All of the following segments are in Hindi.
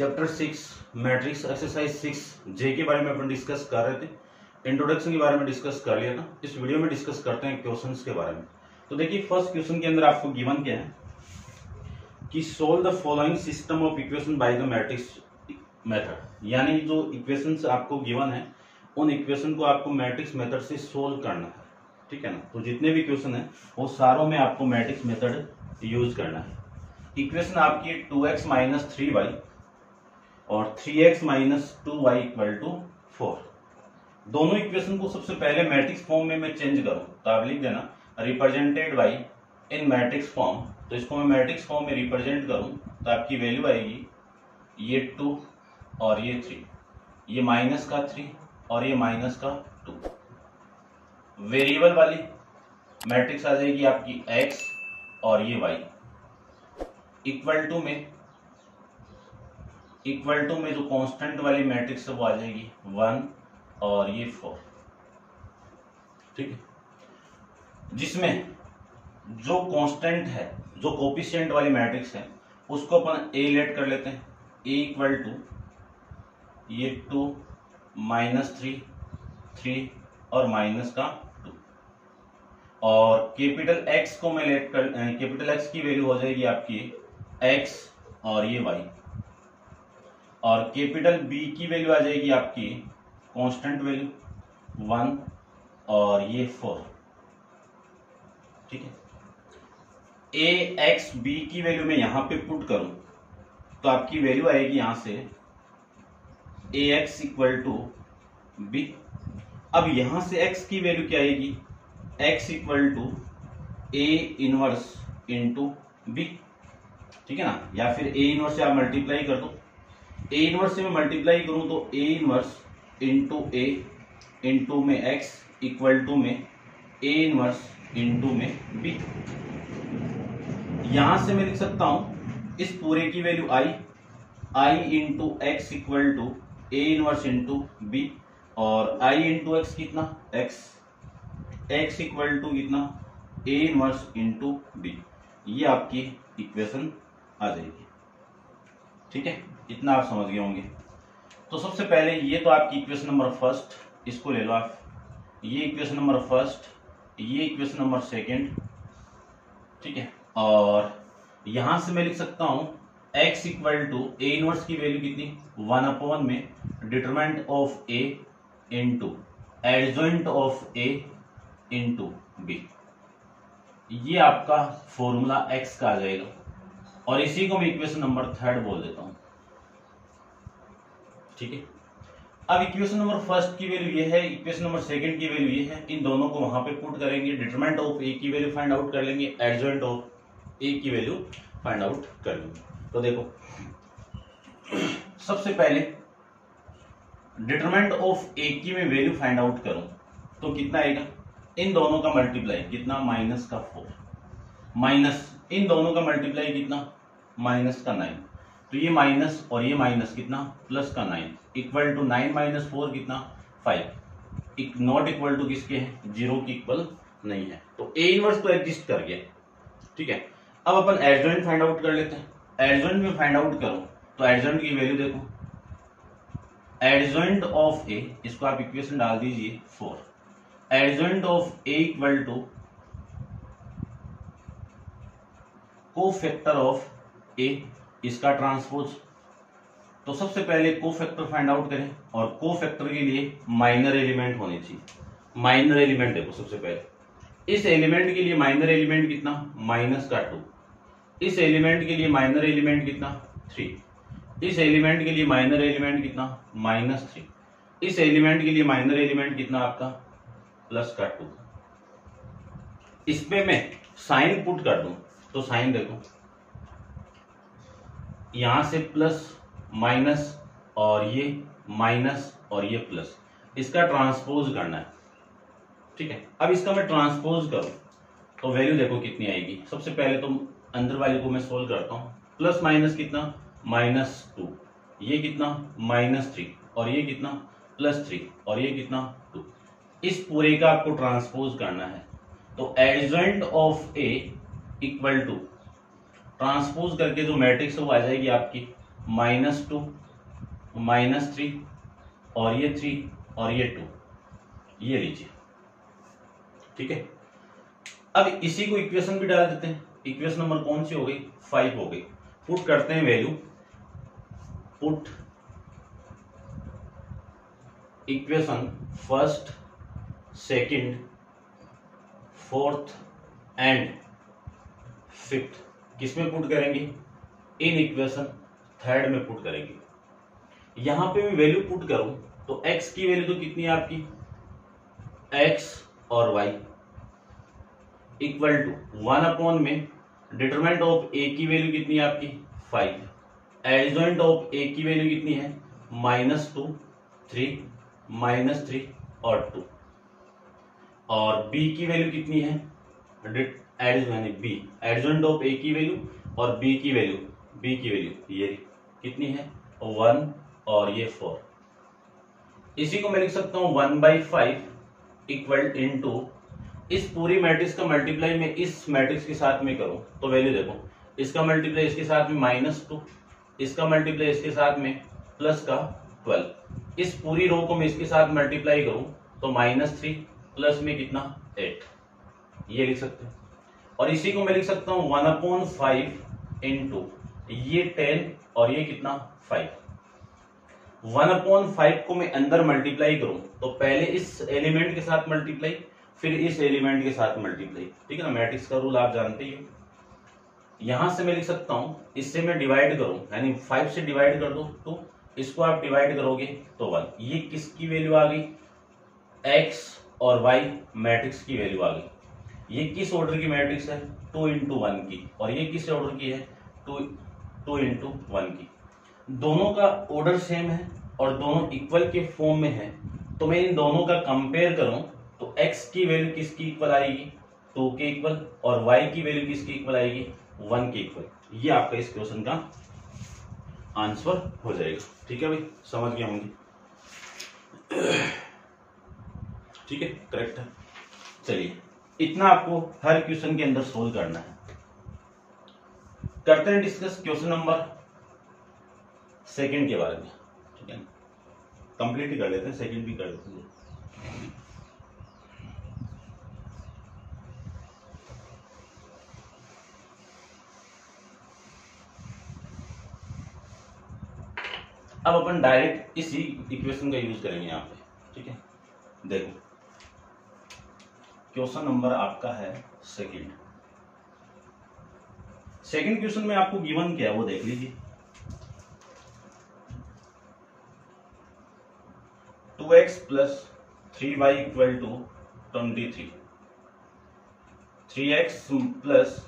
चैप्टर 6 मैट्रिक्स एक्सरसाइज 6 जे के बारे में अपन डिस्कस कर रहे थे। इंट्रोडक्शन के बारे में डिस्कस कर लिया था। इस वीडियो में डिस्कस करते हैं क्वेश्चंस के बारे में। तो देखिए फर्स्ट क्वेश्चन के अंदर आपको गिवन क्या है कि solve the following system of equation by the matrix method, यानी जो इक्वेशंस आपको गिवन है उन इक्वेशन को आपको मैट्रिक्स मेथड से सोल्व करना है, ठीक है ना। तो जितने भी क्वेश्चन है वो सारों में आपको मैट्रिक्स मेथड यूज करना है। इक्वेशन आपकी 2x माइनस 3y और 3x minus 2y equal to 4। दोनों इक्वेशन को सबसे पहले मैट्रिक्स फॉर्म में मैं चेंज करूं तो आप लिख देना represented by in matrix form. तो इसको मैं मैट्रिक्स फॉर्म में रिप्रेजेंट करूं तो आपकी वैल्यू आएगी ये 2 और ये 3, ये माइनस का 3 और ये माइनस का 2। वेरिएबल वाली मैट्रिक्स आ जाएगी आपकी x और ये y। इक्वल टू में जो कांस्टेंट वाली मैट्रिक्स है वो आ जाएगी 1 और ये 4, ठीक है। जिसमें जो कांस्टेंट है, जो कोफिशिएंट वाली मैट्रिक्स है उसको अपन a लेट कर लेते हैं। a इक्वल टू ये 2 माइनस 3 और माइनस का 2, और कैपिटल X को मैं लेट कर, कैपिटल X की वैल्यू हो जाएगी आपकी x और ये y, और कैपिटल B की वैल्यू आ जाएगी आपकी कांस्टेंट वैल्यू 1 और ये 4, ठीक है। ax b की वैल्यू में यहां पे पुट करूं तो आपकी वैल्यू आएगी यहां से ax इक्वल टू b। अब यहां से x की वैल्यू क्या आएगी, x equal to a inverse into b, ठीक है ना। या फिर a इनवर्स से आप मल्टीप्लाई कर दो। a इनवर्स से मैं मल्टीप्लाई करूं तो a inverse into a into में x इक्वल टू में a इनवर्स इंटू में b। यहां से मैं लिख सकता हूं इस पूरे की value i into x equal to a inverse into b, और i इंटू एक्स कितना x इक्वल टू कितना a इनवर्स इंटू b। ये आपकी इक्वेशन आ जाएगी, ठीक है। इतना आप समझ गए होंगे। तो सबसे पहले ये तो आपकी इक्वेशन नंबर फर्स्ट, इसको ले लो आप। ये इक्वेशन नंबर फर्स्ट, ये इक्वेशन नंबर सेकंड, ठीक है। और यहां से मैं लिख सकता हूं x equal to a inverse की वैल्यू कितनी 1 अपॉन में determinant of a into adjoint of a into b। ये आपका फॉर्मूला x का आ जाएगा, और इसी को मैं इक्वेशन नंबर थर्ड बोल देता हूं, ठीक है। अब इक्वेशन नंबर फर्स्ट की वैल्यू ये है, इक्वेशन नंबर सेकंड की वैल्यू ये है। इन दोनों को वहां पे पुट करेंगे, डिटरमिनेंट ऑफ a की वैल्यू फाइंड आउट कर लेंगे, एडजॉइंट ऑफ a की वैल्यू फाइंड आउट कर लेंगे। तो देखो सबसे पहले डिटरमिनेंट ऑफ a की मैं वैल्यू फाइंड आउट करूं तो कितना आएगा, इन दोनों का मल्टीप्लाई कितना माइनस का 4, माइनस इन दोनों का मल्टीप्लाई कितना माइनस का 9, तो ये माइनस और ये माइनस कितना प्लस का 9 इक्वल टू 9 माइनस 4 कितना 5, नॉट इक्वल टू किसके है 0 की इक्वल नहीं है। तो a इनवर्स तो एग्जिस्ट कर गया, ठीक है। अब अपन एडजॉइंट फाइंड आउट कर लेते हैं। एडजॉइंट में फाइंड आउट करो तो एडजॉइंट की वैल्यू देखो, एडजॉइंट ऑफ a, इसको आप इक्वेशन डाल दीजिए 4, adjoint of a equal to cofactor of a, इसका ट्रांसपोज। तो सबसे पहले कोफैक्टर फाइंड आउट करें, और कोफैक्टर के लिए माइनर एलिमेंट होने चाहिए। माइनर एलिमेंट देखो सबसे पहले, इस एलिमेंट के लिए माइनर एलिमेंट कितना माइनस का 2, इस एलिमेंट के लिए माइनर एलिमेंट कितना 3, इस एलिमेंट के लिए माइनर एलिमेंट कितना माइनस 3, इस एलिमेंट के लिए माइनर एलिमेंट कितना आपका प्लस का 2। इस पे मैं साइन पुट कर दूं तो साइन देखो यहां से प्लस माइनस और ये माइनस और ये प्लस, इसका ट्रांसपोज करना है, ठीक है। अब इसका मैं ट्रांसपोज करूं तो वैल्यू देखो कितनी आएगी। सबसे पहले तो अंदर वाले को मैं सोल्व करता हूं, प्लस माइनस कितना -2, ये कितना -3, और ये कितना +3, और ये कितना 2। इस पूरे का आपको ट्रांसपोज करना है। तो adjoint of a equal to transpose करके जो मैट्रिक्स है वो आ जाएगी आपकी -2 -3 और ये 3 और ये 2, ये लीजिए। ठीक है, अब इसी को इक्वेशन भी डाल देते हैं। इक्वेशन नंबर कौन सी हो गई? 5 हो गई। पुट करते हैं value, put equation first, second, fourth and fifth किसमें पुट करेंगे? इन इक्वेशन थर्ड में पुट करेंगे। यहां पे मैं वैल्यू पुट करूं तो x की वैल्यू तो कितनी है आपकी? x और y इक्वल टू 1 में डिटरमिनेंट ऑफ a की वैल्यू कितनी है आपकी? 5। एडजॉइंट ऑफ a की वैल्यू कितनी है? -2 3 -3 और 2। और b की वैल्यू कितनी है? एडजॉइंट ऑफ a की वैल्यू और b की वैल्यू ये कितनी है? 1 और ये 4। इसी को मैं लिख सकता हूं 1/5 इक्वल इनटू इस पूरी मैट्रिक्स का मल्टीप्लाई में इस मैट्रिक्स के साथ में करूं तो वैल्यू देखो, इसका मल्टीप्लाई इसके साथ में -2, इसका मल्टीप्लाई इसके साथ में प्लस का 12। इस पूरी रो को मैं इसके साथ मल्टीप्लाई करूं तो -3 प्लस में कितना? 8, ये लिख सकते हैं। और इसी को मैं लिख सकता हूं 1/5 इंटू ये 10 और ये कितना? 5। 1/5 को मैं अंदर मल्टीप्लाई करूं तो पहले इस एलिमेंट के साथ मल्टीप्लाई, फिर इस एलिमेंट के साथ मल्टीप्लाई। ठीक है ना, मैट्रिक्स का रूल आप जानते ही हो। यहां से मैं लिख सकता हूं, इससे मैं डिवाइड करूं यानी 5 से डिवाइड कर दो तो इसको आप डिवाइड करोगे तो 1। ये किसकी वैल्यू आ गई? x और y मैट्रिक्स की वैल्यू आ गई। ये किस ऑर्डर की मैट्रिक्स है? 2 × 1 की। और ये किस ऑर्डर की है? 2 × 1 की। दोनों का ऑर्डर सेम है और दोनों इक्वल के फॉर्म में है, तो मैं इन दोनों का कंपेयर करूं तो x की वैल्यू किसकी इक्वल आएगी? 2 के इक्वल। और y की वैल्यू किसकी इक्वल आएगी? 1 के इक्वल। ये आपका इस क्वेश्चन का आंसर हो जाएगा। ठीक है भाई, समझ गए होंगे। ठीक है, करेक्ट है। चलिए, इतना आपको हर क्वेश्चन के अंदर सोल्व करना है। करते हैं डिस्कस क्वेश्चन नंबर सेकंड के बारे में। ठीक है, कंप्लीट ही कर लेते हैं, सेकंड भी कर लेते हैं। अब अपन डायरेक्ट इसी इक्वेशन का यूज करेंगे यहाँ पे। ठीक है, देखो क्वेश्चन नंबर आपका है सेकंड। सेकंड क्वेश्चन में आपको गिवन क्या है वो देख लीजिए। 2x + 3y = 23, 3x +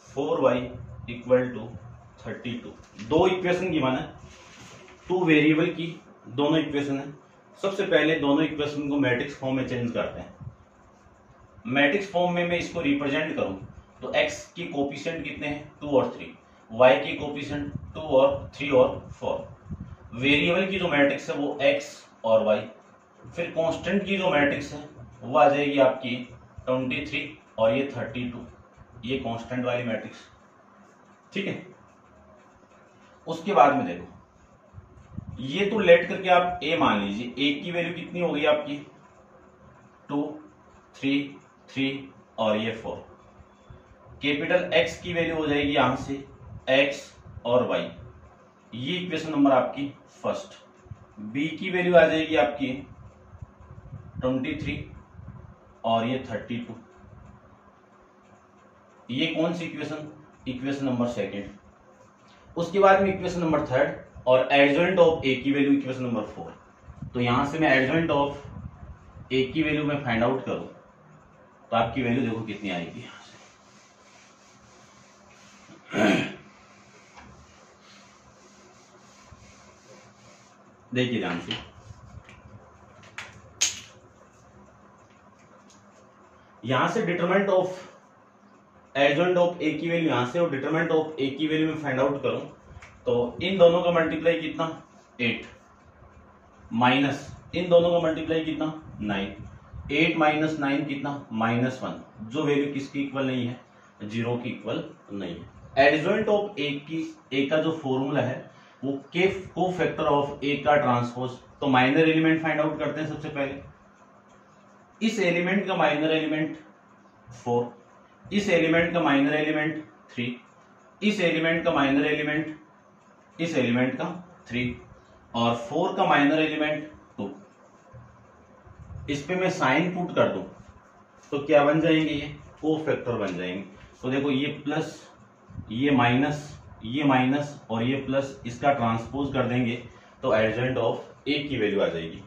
4y = 32। दो इक्वेशन गिवन है, 2 वेरिएबल की दोनों इक्वेशन है। सबसे पहले दोनों इक्वेशन को मैट्रिक्स फॉर्म में चेंज करते हैं। मैट्रिक्स फॉर्म में मैं इसको रिप्रेजेंट करूं तो x की कोफिशिएंट कितने हैं? 2 और 3, y की कोफिशिएंट 2 और 3 और 4। वेरिएबल की जो मैट्रिक्स है वो x और y। फिर कांस्टेंट की जो मैट्रिक्स है वो आ जाएगी आपकी 23 और ये 32, ये कांस्टेंट वाली मैट्रिक्स। ठीक है, उसके बाद में देखो, ये तो लेट करके आप a मान लीजिए। a की वैल्यू कितनी हो गई आपकी? 2 3 3 और ये 4। कैपिटल X की वैल्यू हो जाएगी यहां से x और y। ये इक्वेशन नंबर आपकी फर्स्ट। b की वैल्यू आ जाएगी आपकी 23 और ये 32। ये कौन सी इक्वेशन? Equation number second. उसके बाद में इक्वेशन नंबर थर्ड और एडजॉइंट ऑफ a की वैल्यू इक्वेशन नंबर 4। तो यहां से मैं एडजॉइंट ऑफ a की वैल्यू में फाइंड आउट करूं तो आपकी वैल्यू देखो कितनी आएगी यहां से। देखिए ध्यान से, यहां से determinant of adjoint of a की वैल्यू यहां से और डिटरमिनेंट ऑफ a की वैल्यू में फाइंड आउट करूं तो इन दोनों का मल्टीप्लाई कितना? 8 माइनस इन दोनों का मल्टीप्लाई कितना? 9। 8 - 9 कितना? -1, जो वैल्यू किसकी इक्वल नहीं है? 0 की इक्वल नहीं है। एडजॉइंट ऑफ a का जो फॉर्मूला है वो के को फैक्टर ऑफ ए का ट्रांसपोज। तो माइनर एलिमेंट फाइंड आउट करते हैं सबसे पहले। इस एलिमेंट का माइनर एलिमेंट 4, इस एलिमेंट का माइनर एलिमेंट 3, इस एलिमेंट का माइनर एलिमेंट, इस एलिमेंट का 3 और 4 का माइनर एलिमेंट 2। इस पे मैं साइन पुट कर दूं तो क्या बन जाएंगे, ये को फैक्टर बन जाएंगे। तो देखो ये प्लस, ये माइनस और ये प्लस, इसका ट्रांसपोज कर देंगे तो एडजेंट ऑफ ए की वैल्यू आ जाएगी।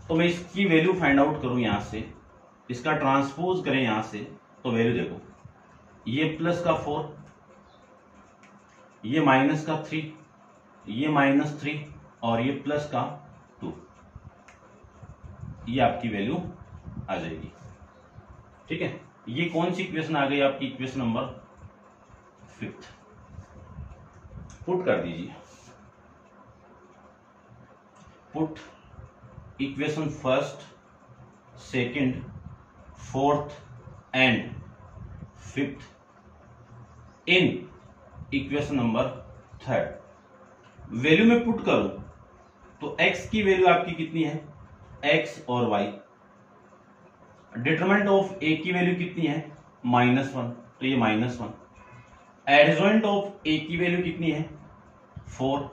तो मैं इसकी वैल्यू फाइंड आउट करूं यहां से, इसका ट्रांसपोज करें यहां से, तो वैल्यू देखो ये प्लस का 4, ये माइनस का 3, ये -3 और ये प्लस का 2, ये आपकी वैल्यू आ जाएगी। ठीक है, ये कौन सी इक्वेशन आ गई आपकी, इक्वेशन नंबर 5। पुट कर दीजिए, put equation 1st, 2nd, 4th and 5th in equation number 3rd। Value में पुट करूं तो x की वैल्यू आपकी कितनी है, x और y। डिटरमिनेंट ऑफ a की वैल्यू कितनी है, -1, तो ये -1। एडजॉइंट ऑफ a की वैल्यू कितनी है, 4,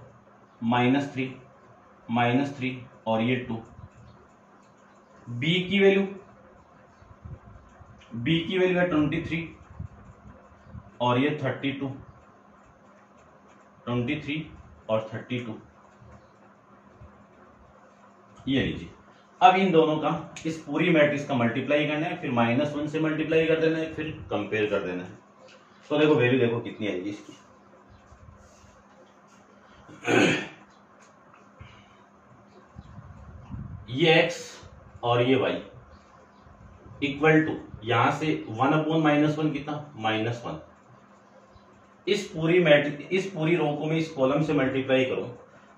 -3 और ये 2। b की वैल्यू है 23 और ये 32, 23 और 32, ये लीजिए। अब इन दोनों का, इस पूरी मैट्रिक्स का मल्टीप्लाई करना है, फिर -1 से मल्टीप्लाई कर देना है, फिर कंपेयर कर देना है। तो देखो वैल्यू देखो कितनी आएगी इसकी। ये x और ये y इक्वल टू, यहां से 1/-1 कितना, -1। इस पूरी रो को मैं इस कॉलम से मल्टीप्लाई करूं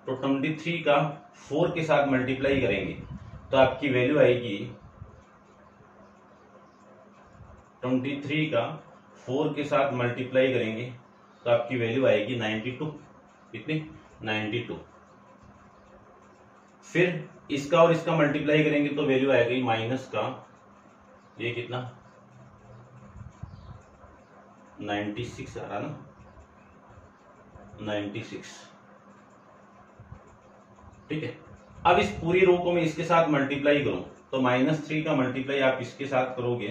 तो 23 का 4 के साथ मल्टीप्लाई करेंगे तो आपकी वैल्यू आएगी, 23 का 4 के साथ मल्टीप्लाई करेंगे तो आपकी वैल्यू आएगी 92। कितनी, 92। फिर इसका और इसका मल्टीप्लाई करेंगे तो वैल्यू आएगी माइनस का, ये कितना, 96 आ रहा ना, 96। ठीक है, अब इस पूरी रो को मैं इसके साथ मल्टीप्लाई करूं तो -3 का मल्टीप्लाई आप इसके साथ करोगे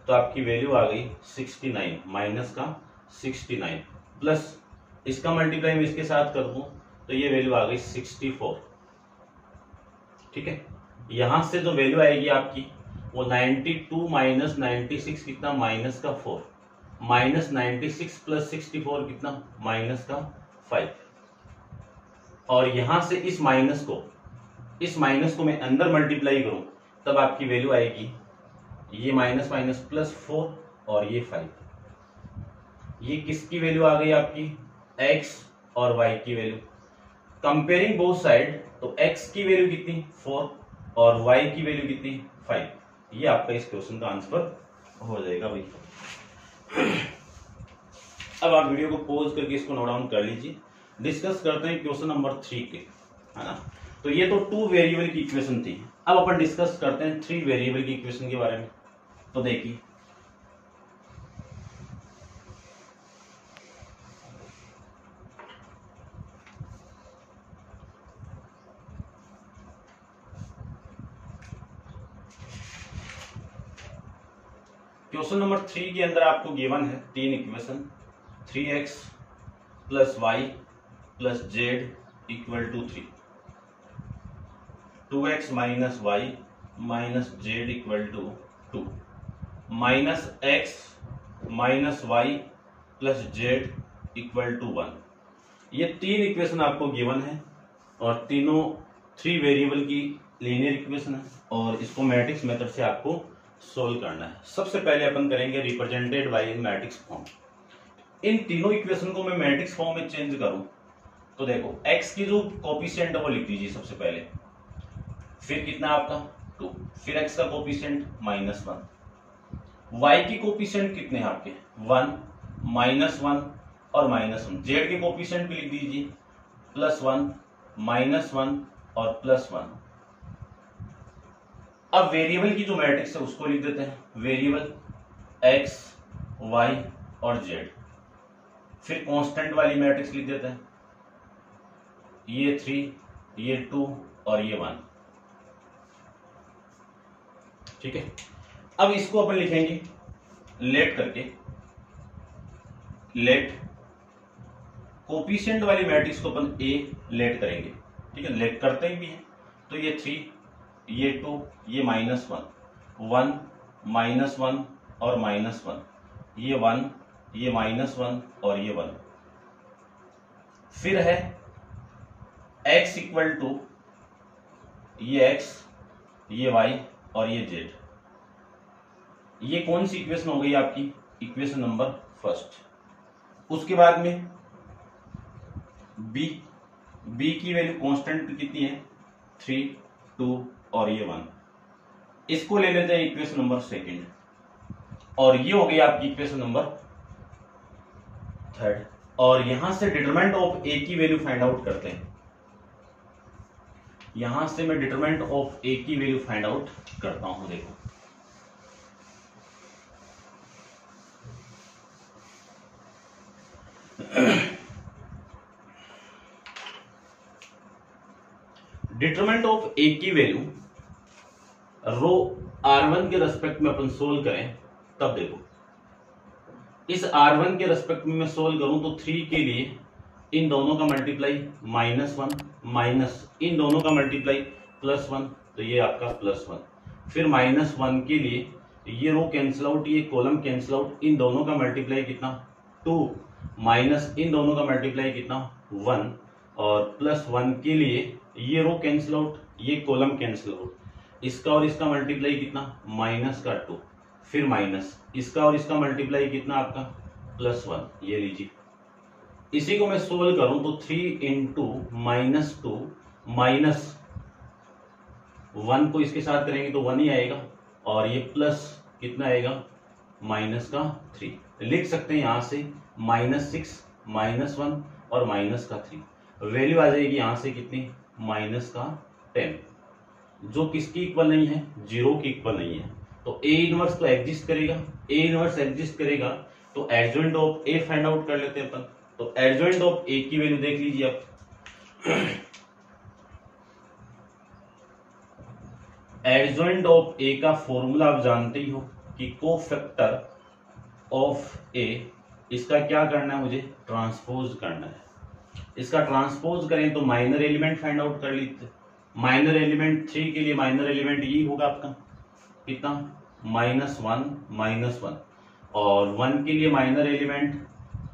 तो आपकी वैल्यू आ गई 69, माइनस का 69 प्लस इसका मल्टीप्लाई मैं इसके साथ कर दूं तो ये वैल्यू आ गई 64। ठीक है, यहां से जो वैल्यू आएगी आपकी वो 92 माइनस 96 कितना, माइनस का 4, -96 प्लस 64 कितना, माइनस का 5। और यहां से इस माइनस को मैं अंदर मल्टीप्लाई करूं तब आपकी वैल्यू आएगी, ये माइनस प्लस 4 और ये 5। ये किसकी वैल्यू आ गई आपकी, x और y की वैल्यू। कंपेयरिंग बोथ साइड, तो x की वैल्यू कितनी, 4 और y की वैल्यू कितनी, 5। ये आपका इस क्वेश्चन का आंसर हो जाएगा भाई। अब आप वीडियो को पॉज करके इसको नोट डाउन कर लीजिए। डिस्कस करते हैं क्वेश्चन नंबर 3 के, है ना। तो ये तो 2 वेरिएबल की इक्वेशन थी। अब अपन डिस्कस करते हैं 3 वेरिएबल की इक्वेशन के बारे में। तो देखिए, क्वेश्चन नंबर 3 के अंदर आपको गिवन है 3 equation, 3x plus y plus z equal to 3, 2x minus y minus z equal to 2, minus x minus y plus z equal to 1। ये 3 इक्वेशन आपको गिवन है और तीनों 3 वेरिएबल की लीनियर इक्वेशन है और इसको मैट्रिक्स मेथड से आपको सोल्व करना है। सबसे पहले अपन करेंगे represented by in matrix form. इन तीनों इक्वेशन को मैं मैट्रिक्स फॉर्म में चेंज करूं तो देखो, x की जो कोफिशिएंट है वो लिख दीजिए सबसे पहले, फिर कितना आपका 2, फिर x का कोफिशिएंट -1, y की कोफिशिएंट कितने हैं आपके 1, -1 और -1, z के कोफिशिएंट भी लिख दीजिए +1 -1 और +1। अब वेरिएबल की जो मैट्रिक्स है उसको लिख देते हैं, वेरिएबल x y और z। फिर कांस्टेंट वाली मैट्रिक्स लिख देते हैं, ये 3 ये 2 और ये 1। ठीक है, अब इसको अपन लिखेंगे लेट करके, लेट कोफिशिएंट वाली मैट्रिक्स को अपन ए लेट करेंगे। ठीक है, लेट करते ही भी है, तो ये 3 ये 2 ये -1 1 -1 और -1, ये 1 ये -1 और ये 1। फिर है x इक्वल टू ये x ये y और ये z। ये कौन सी इक्वेशन हो गई आपकी, इक्वेशन नंबर फर्स्ट। उसके बाद में b की वैल्यू कांस्टेंट कितनी है, 3 2 और ये 1। इसको ले लेते हैं इक्वेशन नंबर सेकंड, और ये हो गई आपकी इक्वेशन नंबर थर्ड। और यहां से डिटरमिनेंट ऑफ ए की वैल्यू फाइंड आउट करते हैं, यहां से मैं डिटरमिनेंट ऑफ ए की वैल्यू फाइंड आउट करता हूं। देखो डिटरमिनेंट ऑफ ए की वैल्यू रो R1 के रेस्पेक्ट में अपन सोल्व करें, तब देखो इस R1 के रेस्पेक्ट में मैं सोल्व करूं तो 3 के लिए इन दोनों का मल्टीप्लाई -1 माइनस इन दोनों का मल्टीप्लाई +1, तो ये आपका +1। फिर -1 के लिए ये रो कैंसिल आउट ये कॉलम कैंसिल आउट, इन दोनों का मल्टीप्लाई कितना 2 माइनस इन दोनों का मल्टीप्लाई कितना 1, और +1 के लिए ये रो कैंसिल आउट ये कॉलम कैंसिल आउट, इसका और इसका मल्टीप्लाई कितना -2, फिर माइनस इसका और इसका मल्टीप्लाई कितना आपका +1। ये लीजिए, इसी को मैं सोल्व करूं तो 3 इंटू -2 माइनस 1 को इसके साथ करेंगे तो 1 ही आएगा, और ये प्लस कितना आएगा -3। लिख सकते हैं यहां से -6 -1 और -3, वैल्यू आ जाएगी यहां से कितनी -10, जो किसकी इक्वल नहीं है, 0 की इक्वल नहीं है। तो ए इनवर्स तो एग्जिस्ट करेगा, ए इनवर्स एग्जिस्ट करेगा तो adjoint of A find out कर लेते हैं अपन। तो एडजॉइंट ऑफ ए की वैल्यू देख लीजिए आप, एडजॉइंट ऑफ ए का फॉर्मूला आप जानते ही हो कि कोफैक्टर ऑफ ए, इसका क्या करना है, मुझे ट्रांसपोज करना है। इसका ट्रांसपोज करें तो माइनर एलिमेंट फाइंड आउट कर लेते। माइनर एलिमेंट 3 के लिए माइनर एलिमेंट यही होगा आपका कितना -1 -1, और 1 के लिए माइनर एलिमेंट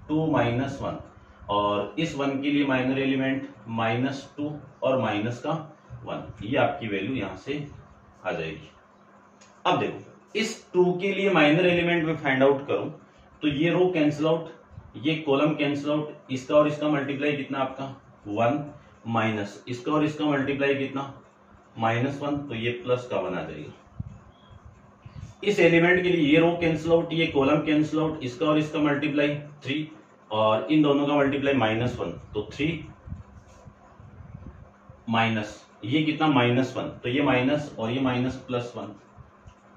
2 -1, और इस 1 के लिए माइनर एलिमेंट -2 और -1। ये आपकी वैल्यू यहां से आ जाएगी। अब देखो इस 2 के लिए माइनर एलिमेंट में फाइंड आउट करूं तो ये रो कैंसिल आउट ये कॉलम कैंसिल आउट, इसका और इसका मल्टीप्लाई कितना आपका 1 माइनस इसका और इसका मल्टीप्लाई कितना -1, तो ये प्लस का 1 आ जाएगा। इस एलिमेंट के लिए ये रो कैंसिल आउट ये कॉलम कैंसिल आउट, इसका और इसका मल्टीप्लाई 3 और इन दोनों का मल्टीप्लाई -1, तो 3 माइनस ये कितना -1, तो ये माइनस और ये माइनस +1।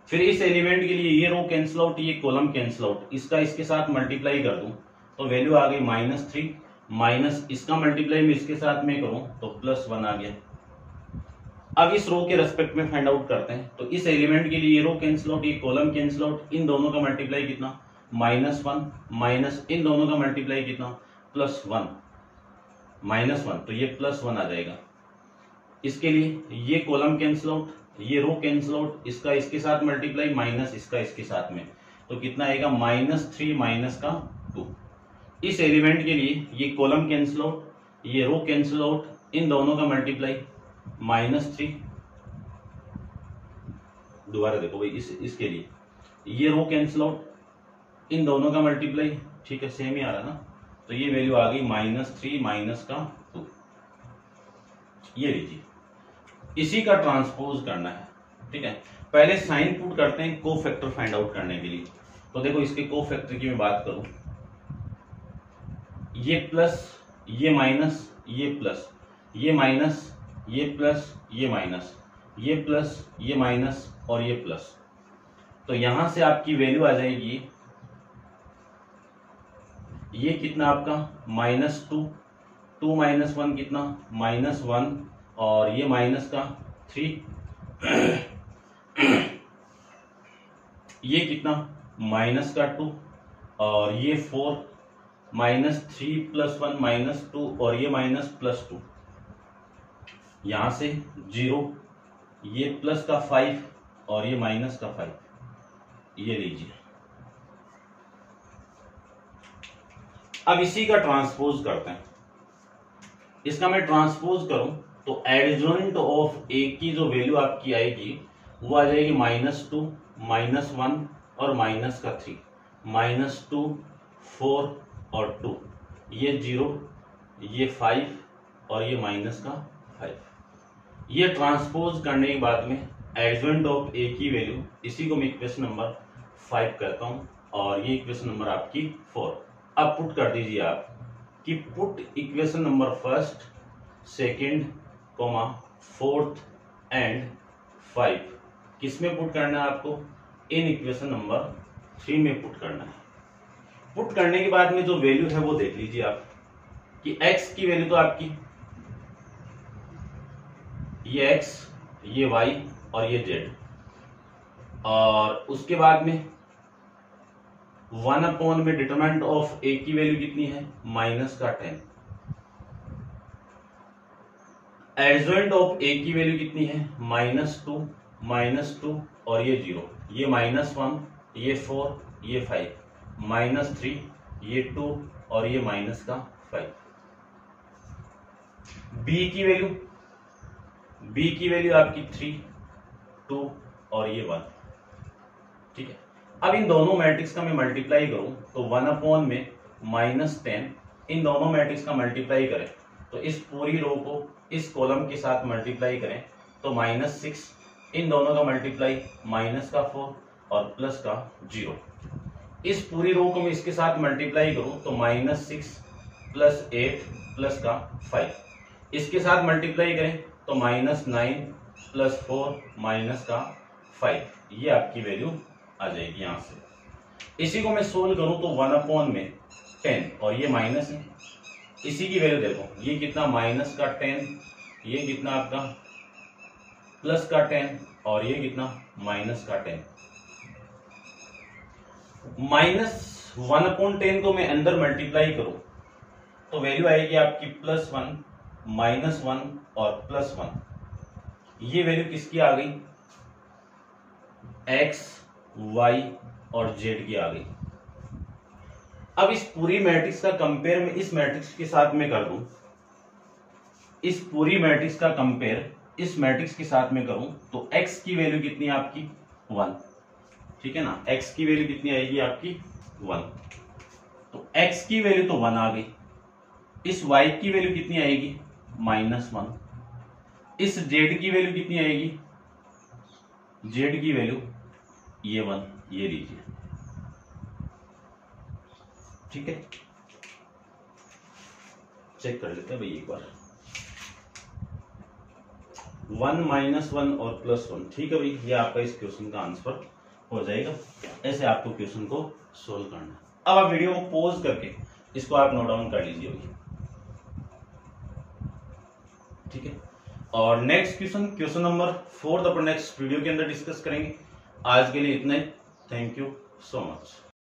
फिर इस एलिमेंट के लिए ये रो कैंसिल आउट ये कॉलम कैंसिल आउट, इसका इसके साथ मल्टीप्लाई कर दूं तो वैल्यू आ गई -3 माइनस इसका मल्टीप्लाई में इसके साथ में करूं तो +1 आ गया। अब इस रो के रेस्पेक्ट में फाइंड आउट करते हैं। तो इस एलिमेंट के लिए ये रो कैंसिल आउट ये कॉलम कैंसिल आउट, इन दोनों का मल्टीप्लाई कितना -1 माइनस इन दोनों का मल्टीप्लाई कितना +1 -1, तो ये +1 आ जाएगा। इसके लिए ये कॉलम कैंसिल आउट ये रो कैंसिल आउट, इसका इसके साथ मल्टीप्लाई माइनस इसका इसके साथ में, तो कितना आएगा -3 -2। इस एलिमेंट के लिए ये कॉलम कैंसिल आउट ये रो कैंसिल आउट, इन दोनों का मल्टीप्लाई -3। दोबारा देखो भाई इसके लिए ये रो कैंसिल आउट इन दोनों का मल्टीप्लाई, ठीक है सेम ही आ रहा ना, तो ये वैल्यू आ गई -3 -2। ये लीजिए, इसी का ट्रांसपोज करना है। ठीक है, पहले साइन पुट करते हैं कोफैक्टर फाइंड आउट करने के लिए। तो देखो इसके कोफैक्टर की मैं बात करूं, ये प्लस ये माइनस ये प्लस, ये माइनस, ये प्लस, ये माइनस, ये प्लस, ये माइनस और ये प्लस। तो यहां से आपकी वैल्यू आ जाएगी, ये कितना आपका -2, 2 - 1 कितना -1 और ये माइनस का 3 ये कितना -2 और ये 4 -3 + 1 -2 और ये +2, यहां से 0, ये प्लस का 5 और ये माइनस का 5, ये लीजिए। अब इसी का ट्रांसपोज करते हैं। इसका मैं ट्रांसपोज करूं तो एडजॉइंट ऑफ ए की जो वैल्यू आपकी आएगी वो आ जाएगी -2, -1 और -3, -2, 4 और 2, ये 0, ये 5 और ये -5। ये ट्रांसपोज करने के बाद में एडजॉइंट ऑफ ए की वैल्यू, इसी को मैं इक्वेशन नंबर 5 कहता हूं और ये इक्वेशन नंबर आपकी 4। अब पुट कर दीजिए आप कि पुट इक्वेशन नंबर 1, 2, 4 एंड 5 किसमें पुट करना है आपको, इन इक्वेशन नंबर 3 में पुट करना है। पुट करने के बाद में जो वैल्यू है वो देख लीजिए आप कि x की वैल्यू तो आपकी ये x, ये y और ये z, और उसके बाद में 1 में डिटरमिनेंट ऑफ a की वैल्यू कितनी है -10, एडजॉइंट ऑफ a की वैल्यू कितनी है -2 और ये 0, ये -1, ये 4, ये 5, -3, ये 2 और ये -5। b की वैल्यू आपकी 3, 2 और ये 1, ठीक है। अब इन दोनों मैट्रिक्स का मैं मल्टीप्लाई करूं तो 1 में -10, इन दोनों मैट्रिक्स का मल्टीप्लाई करें तो इस पूरी रो को इस कॉलम के साथ मल्टीप्लाई करें तो -6, इन दोनों का मल्टीप्लाई -4 और +0। इस पूरी रो को मैं इसके साथ मल्टीप्लाई करूं तो -6 + 8 +5, इसके साथ मल्टीप्लाई करें तो -9 + 4 -5, ये आपकी वैल्यू आ जाएगी यहां से। इसी को मैं सोल्व करूं तो 1 में 10 और ये माइनस है, इसी की वैल्यू देखो, ये कितना -10, ये कितना आपका +10 और ये कितना -10। -1/10 को मैं अंदर मल्टीप्लाई करूं तो वैल्यू आएगी आपकी +1, -1 और +1, ये वैल्यू किसकी आ गई, x, y और z की आ गई। अब इस पूरी मैट्रिक्स का कंपेयर मैं इस मैट्रिक्स के साथ में कर दूं, इस पूरी मैट्रिक्स का कंपेयर इस मैट्रिक्स के साथ में करूं तो x की वैल्यू कितनी है आपकी 1, ठीक है ना, x की वैल्यू कितनी आएगी आपकी 1, तो x की वैल्यू तो 1 आ गई। इस y की वैल्यू कितनी आएगी -1, इस z की वैल्यू कितनी आएगी, z की वैल्यू ये 1, ये लीजिए, ठीक है। चेक कर लेते हैं भाई एक बार, 1 -1 और +1, ठीक है भाई, ये आपका इस क्वेश्चन का आंसर हो जाएगा। ऐसे आपको क्वेश्चन को सोल्व करना है। अब आप वीडियो को पॉज करके इसको आप नोट डाउन कर लीजिए भाई, ठीक है। और नेक्स्ट क्वेश्चन नंबर 4 अपन नेक्स्ट वीडियो के अंदर डिस्कस करेंगे। आज के लिए इतना ही, थैंक यू सो मच।